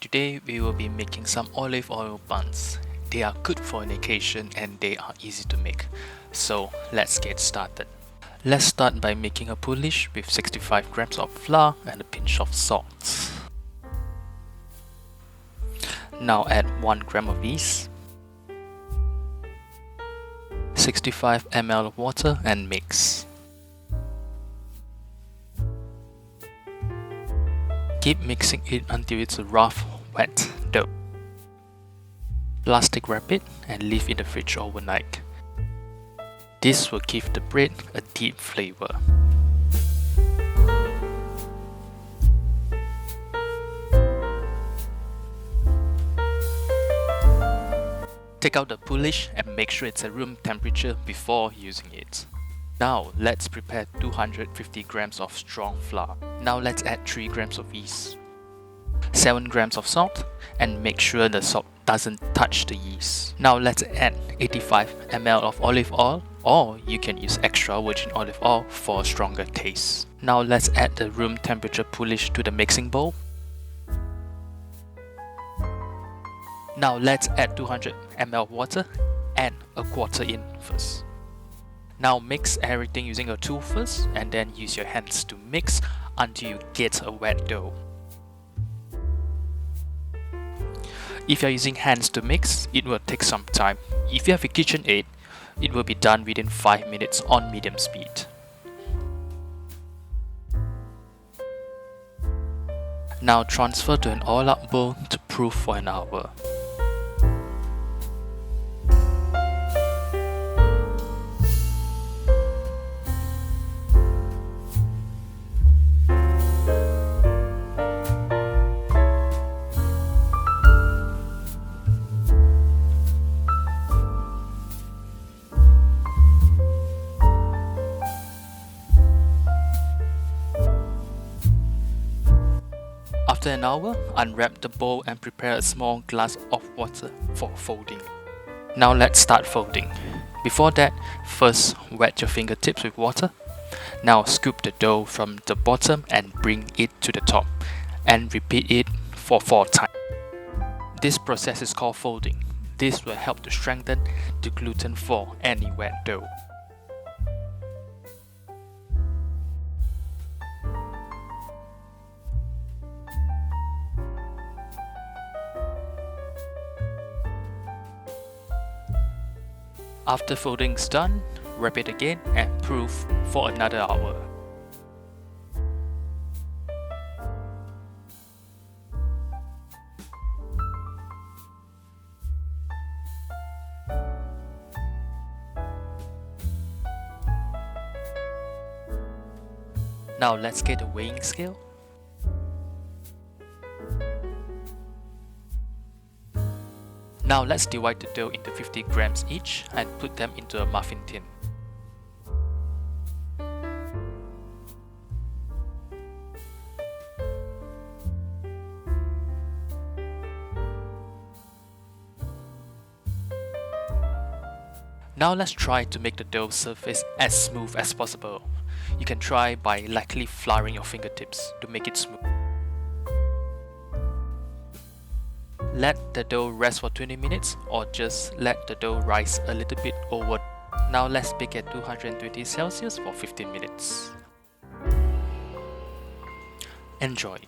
Today we will be making some olive oil buns. They are good for an occasion and they are easy to make. So let's get started. Let's start by making a poolish with 65 grams of flour and a pinch of salt. Now add 1 gram of yeast, 65 ml of water and mix. Keep mixing it until it's a rough, wet dough. Plastic wrap it and leave in the fridge overnight. This will give the bread a deep flavor. Take out the poolish and make sure it's at room temperature before using it. Now let's prepare 250 grams of strong flour. Now let's add 3 grams of yeast, 7 grams of salt, and make sure the salt doesn't touch the yeast. Now let's add 85 ml of olive oil, or you can use extra virgin olive oil for a stronger taste. Now let's add the room temperature poolish to the mixing bowl. Now let's add 200 ml water and a quarter in first. Now mix everything using a tool first and then use your hands to mix until you get a wet dough. If you are using hands to mix, it will take some time. If you have a KitchenAid, it will be done within 5 minutes on medium speed. Now transfer to an all-out bowl to proof for an hour. After an hour, unwrap the bowl and prepare a small glass of water for folding. Now let's start folding. Before that, first wet your fingertips with water. Now scoop the dough from the bottom and bring it to the top, and repeat it for 4 times. This process is called folding. This will help to strengthen the gluten for any wet dough. After folding is done, wrap it again and proof for another hour. Now let's get a weighing scale. Now let's divide the dough into 50 grams each and put them into a muffin tin. Now let's try to make the dough surface as smooth as possible. You can try by lightly flouring your fingertips to make it smooth. Let the dough rest for 20 minutes or just let the dough rise a little bit over. Now let's bake at 220 Celsius for 15 minutes. Enjoy!